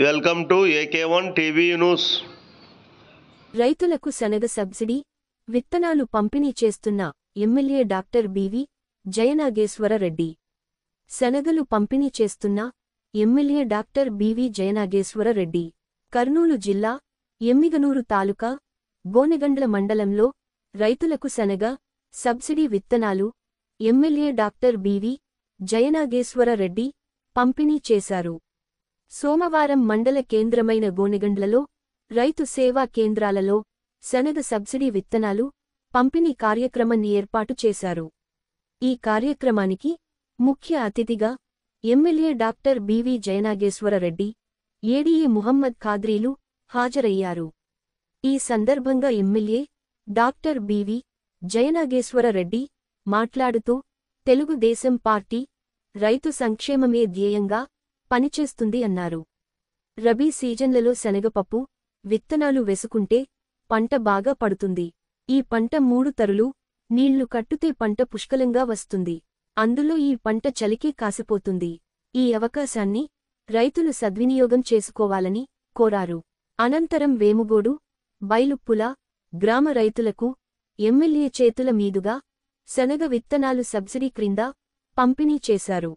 Welcome to AK1 TV news. రైతులకు శనగ subsidy విత్తనాలు పంపిణీ చేస్తున్న MLA doctor BV Jayanageswara Reddy. శనగలు పంపిణీ చేస్తున్న MLA doctor BV Jayanageswara Reddy Kurnool జిల్లా ఎమ్మిగనూరు తాలూకా గోనెగండ్ల మండలంలో రైతులకు శనగ సబ్సిడీ విత్తనాలు MLA doctor BV Jayanageswara Reddy పంపిణీ చేశారు. సోమవారం మండల కేంద్రమైన గోనెగండ్లలో రైతు సేవా కేంద్రాలలో శనగ సబ్సిడీ విత్తనాలు పంపిణీ కార్యక్రమాన్ని ఏర్పాటు చేశారు. ఈ కార్యక్రమానికి ముఖ్య అతిథిగా MLA doctor BV Jayanageswara Reddy, ADA Muhammad ఖాద్రీలు హాజరయ్యారు. ఈ సందర్భంగా MLA doctor BV Jayanageswara Reddy మాట్లాడుతూ తెలుగుదేశం పార్టీ రైతు సంక్షేమమే ధ్యేయంగా పనిచేస్తుంది అన్నారు. రబీ సీజన్లలో శనగపప్పు విత్తనాలు వేసుకుంటే పంట బాగా పడుతుంది. ఈ పంట 3 తరులు నీళ్లు కట్టుతే పంట పుష్కలంగా వస్తుంది. అందులో ఈ పంట చలికి కాసిపోతుంది. ఈ అవకాశాన్ని రైతులు సద్వినియోగం చేసుకోవాలని కోరారు. అనంతరం వేముగోడు, బైలుప్పుల గ్రామ రైతులకు ఎమ్మెల్యే చేతుల మీదుగా శనగ విత్తనాలు సబ్సిడీ క్రింద పంపిణీ చేశారు.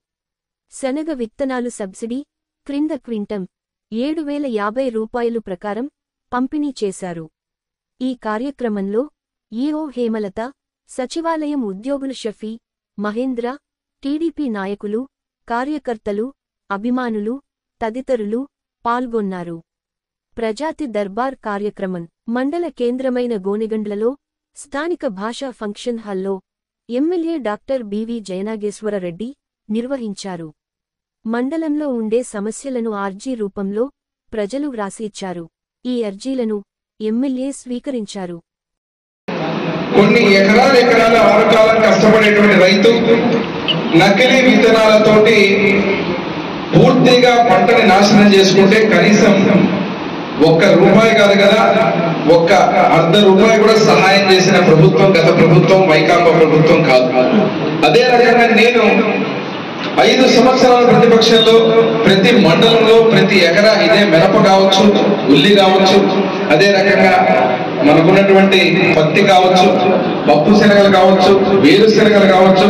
శనగ విత్తనాలు సబ్సిడీ క్రింద క్వింటం 7,050 రూపాయలు ప్రకారం పంపిణీ చేశారు. ఈ కార్యక్రమంలో ఈఓ హేమలత, సచివాలయం ఉద్యోగులు షఫీ, మహేంద్ర, టీడీపీ నాయకులు, కార్యకర్తలు, అభిమానులు తదితరులు పాల్గొన్నారు. ప్రజాతి దర్బార్ కార్యక్రమం మండల కేంద్రమైన గోనెగండ్లలో స్థానిక భాషా ఫంక్షన్ హాల్లో MLA doctor BV Jayanageswara Reddy నిర్వహించారు. మండలంలో ఉండే సమస్యలను అర్జీ రూపంలో ప్రజలు వ్రాసి ఇచ్చారు. ఈ అర్జీలను ఎమ్మెల్యే స్వీకరించారు. కొన్ని ఎకరాల ఆరుకాలం కష్టపడేటువంటి రైతు నకిలీ విత్తనాలతోటి పూర్తిగా పంటని నాశనం చేసుకుంటే కనీసం ₹1 కాదు కదా, ₹1.50 కూడా సహాయం చేసిన ప్రభుత్వం గత ప్రభుత్వం, వైకాపా ప్రభుత్వం కాదు. అదే రకంగా నేను 5 సంవత్సరాల ప్రతిపక్షంలో ప్రతి మండలంలో ప్రతి ఎకరా ఇదే మిరప కావచ్చు, ఉల్లి కావచ్చు, అదే రకంగా మనకున్నటువంటి పత్తి కావచ్చు, పప్పు శనగలు కావచ్చు, వేరుశనగలు కావచ్చు,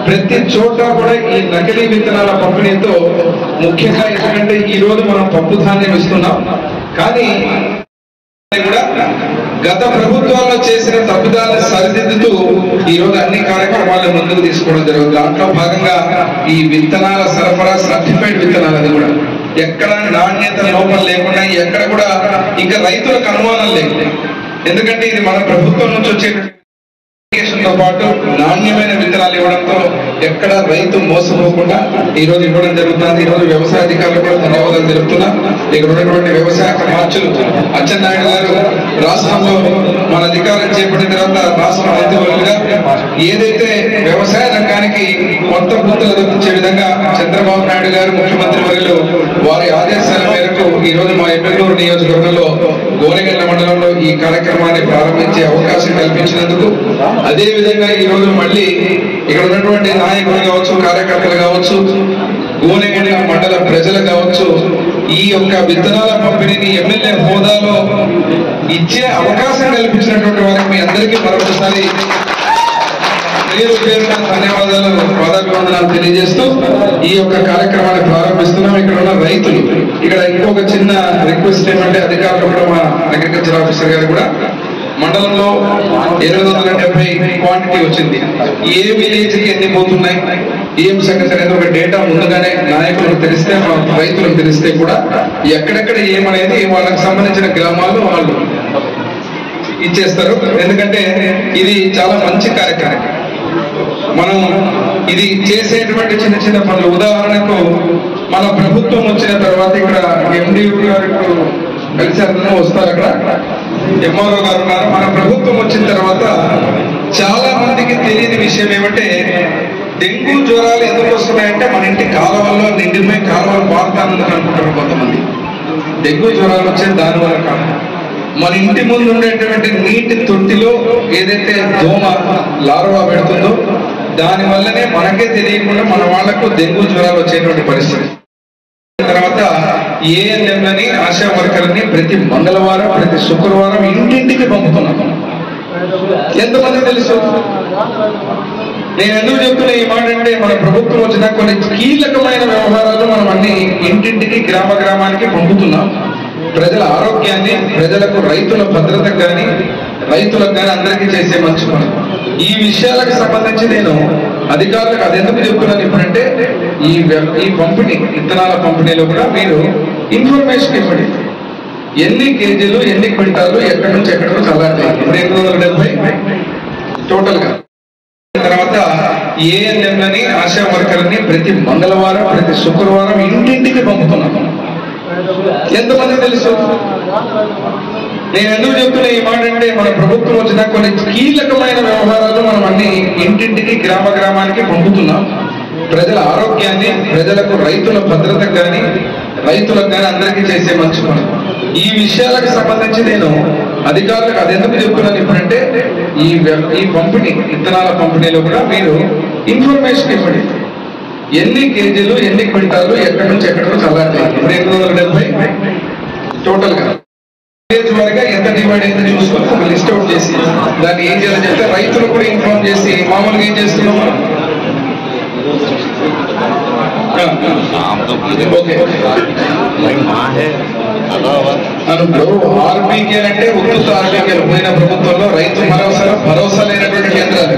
ప్రతి చోట కూడా ఈ నకిలీ విత్తనాల పంపిణీతో ముఖ్యంగా ఎందుకంటే ఈ రోజు మనం పప్పు ధాన్యం ఇస్తున్నాం, కానీ కూడా గత ప్రభుత్వాల్లో చేసిన తప్పిదాలను సరిదిద్దుతూ ఈ రోజు అన్ని కార్యక్రమాలను ముందుకు తీసుకోవడం జరుగుతుంది. దాంట్లో భాగంగా ఈ విత్తనాల సరఫరా సర్టిఫైడ్ విత్తనాలు, అది కూడా ఎక్కడ నాణ్యత లోపం లేకుండా ఎక్కడ కూడా ఇంకా రైతులకు అనుమానం లేదు. ఎందుకంటే ఇది మన ప్రభుత్వం నుంచి వచ్చే తో పాటు నాణ్యమైన విత్తనాలు ఇవ్వడంతో ఎక్కడ రైతు మోసపోకుండా ఈ రోజు ఇవ్వడం జరుగుతుంది. ఈ రోజు వ్యవసాయ అధికారులు కూడా ధన్యవాదాలు తెలుపుతున్నా. ఇక్కడ ఉన్నటువంటి వ్యవసాయ మార్చులు అచ్చెన్నాయుడు గారు రాష్ట్రంలో మన అధికారం చేపట్టిన తర్వాత రాష్ట్ర మంత్రివర్యులుగా ఏదైతే వ్యవసాయ రంగానికి కొత్త బుద్ధులు అందించే విధంగా చంద్రబాబు నాయుడు గారు ముఖ్యమంత్రి వర్యులు వారి ఆదేశాల మేరకు ఈ రోజు మా ఎమ్మెల్యేరు నియోజకవర్గంలో గోనెగండ్ల మండలంలో ఈ కార్యక్రమాన్ని ప్రారంభించే అవకాశం కల్పించినందుకు, అదే విధంగా ఈ రోజు మళ్ళీ ఇక్కడ ఉన్నటువంటి నాయకులు కావచ్చు, కార్యకర్తలు కావచ్చు, గోనెగండ్ల మండల ప్రజలు కావచ్చు, ఈ యొక్క విత్తనాల పంపిణీని ఎమ్మెల్యే హోదాలో ఇచ్చే అవకాశం కల్పించినటువంటి వారికి మీ అందరికీ మరొకసారి ధన్యవాదాలు, పాదాభివందనాలు తెలియజేస్తూ ఈ యొక్క కార్యక్రమాన్ని ప్రారంభిస్తున్నాం. ఇక్కడ ఉన్న రైతులు, ఇక్కడ ఇంకొక చిన్న రిక్వెస్ట్ ఏమంటే అధికారులు కూడా మా అగ్రికల్చర్ ఆఫీసర్ గారు కూడా మండలంలో 870 క్వాంటిటీ వచ్చింది. ఏ విలేజ్ కి ఎన్ని పోతున్నాయి, ఏం సంగతి అనేది ఒక డేటా ముందుగానే నాయకులకు తెలిస్తే, రైతులకు తెలిస్తే కూడా ఎక్కడెక్కడ ఏమనేది వాళ్ళకి సంబంధించిన గ్రామాల్లో వాళ్ళు ఇచ్చేస్తారు. ఎందుకంటే ఇది చాలా మంచి కార్యక్రమం. మనం ఇది చేసేటువంటి చిన్న చిన్న పనులు, ఉదాహరణకు మన ప్రభుత్వం వచ్చిన తర్వాత ఇక్కడ ఎండి గారు కలిసారు, వస్తారు, అక్కడ ఎంఆర్ఓ గారు ఉన్నారు. మన ప్రభుత్వం వచ్చిన తర్వాత చాలా మందికి తెలియని విషయం ఏమంటే డెంగ్యూ జ్వరాలు ఎందుకు వస్తున్నాయంటే మన ఇంటి కాలువల్లో నిండిపోయి కాలువలు బాగుతానని అనుకుంటారు కొంతమంది. డెంగ్యూ జ్వరాలు వచ్చేది దానివల్ల కాదు, మన ఇంటి ముందు ఉండేటువంటి నీటి తొట్టిలో ఏదైతే దోమ లార్వా పెడుతుందో దానివల్లనే మనకే తెలియకుండా మన వాళ్లకు డెంగ్యూ జ్వరాలు వచ్చేటువంటి పరిస్థితి. తర్వాత ఏఎన్ఎంలని ఆశా వర్కర్ని ప్రతి మంగళవారం ప్రతి శుక్రవారం ఇంటింటికి పంపుతున్నాం. ఎంతమంది తెలుసు? నేను ఎందుకు చెప్తున్నా ఈ మాట అంటే, మన ప్రభుత్వం వచ్చిన కొన్ని కీలకమైన వ్యవహారాలు మనం అన్ని ఇంటింటికి గ్రామానికి పంపుతున్నాం. ప్రజల ఆరోగ్యాన్ని, ప్రజలకు రైతుల భద్రతకు కానీ రైతులకు కానీ అందరికీ చేసే మంచి పని. ఈ విషయాలకు సంబంధించి నేను అధికారులకు అది ఎందుకు చెప్తున్నాను ఇప్పుడంటే, ఈ పంపిణీ విత్తనాల పంపిణీలో కూడా మీరు ఇన్ఫర్మేషన్ ఇవ్వండి. ఎన్ని కేజీలు, ఎన్ని క్వింటాలు, ఎక్కడి నుంచి అలాంటి. ఇప్పుడు 870 టోటల్ గా. తర్వాత ఏఎన్ఎంలని ఆశా వర్కర్ని ప్రతి మంగళవారం ప్రతి శుక్రవారం ఇంటింటికి పంపుతున్నాం. ఎంతమంది తెలుసు? నేను ఎందుకు చెప్తున్నా ఈ మాట అంటే, మన ప్రభుత్వం వచ్చిన కొన్ని కీలకమైన వ్యవహారాలు మనం అన్ని ఇంటింటికి గ్రామానికి పంపుతున్నాం. ప్రజల ఆరోగ్యాన్ని, ప్రజలకు రైతుల భద్రతకు కానీ రైతులకు కానీ అందరికీ చేసే మంచి పని. ఈ విషయాలకు సంబంధించి నేను అధికారులకు అది ఎందుకు చెప్తున్నాను ఇప్పుడంటే, ఈ పంపిణీ విత్తనాల పంపిణీలో కూడా మీరు ఇన్ఫర్మేషన్ ఇవ్వండి. ఎన్ని కేజీలు, ఎన్ని క్వింటాలు, ఎక్కడి నుంచి అలాంటి. ఇప్పుడు 870 టోటల్ గా. వారిగా ఎంత డివైడ్ అయిందో చూసుకొని ఒక లిస్ట్ అవుట్ చేసి దాన్ని ఏం చేయాలని చెప్తే రైతులు కూడా ఇన్ఫార్మ్ చేసి, మామూలుగా ఏం చేస్తున్నాం మనం ఆర్బీకే అంటే ఉత్తు ఆర్బీకేలు పోయిన ప్రభుత్వంలో రైతు భరోసా లేనటువంటి కేంద్రాలు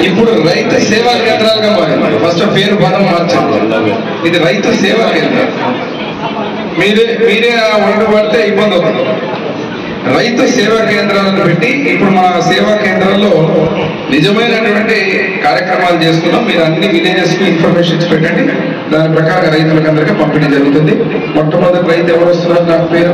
ఇప్పుడు రైతు సేవా కేంద్రాలుగా మారింది. ఫస్ట్ పేరు పదం మార్చాలి. ఇది రైతు సేవా కేంద్రం. మీరే వండుబడితే ఇబ్బంది అవుతుంది. రైతు సేవా కేంద్రాలను పెట్టి ఇప్పుడు మన సేవా కేంద్రాల్లో నిజమైనటువంటి కార్యక్రమాలు చేస్తున్నాం. మీరు అన్ని విలేజెస్ కి ఇన్ఫర్మేషన్ పెట్టండి. దాని ప్రకారం రైతులకు అందరికీ పంపిణీ జరుగుతుంది. మొట్టమొదటి రైతు ఎవరు వస్తున్నారు? నాకు పేరు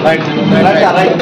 Right.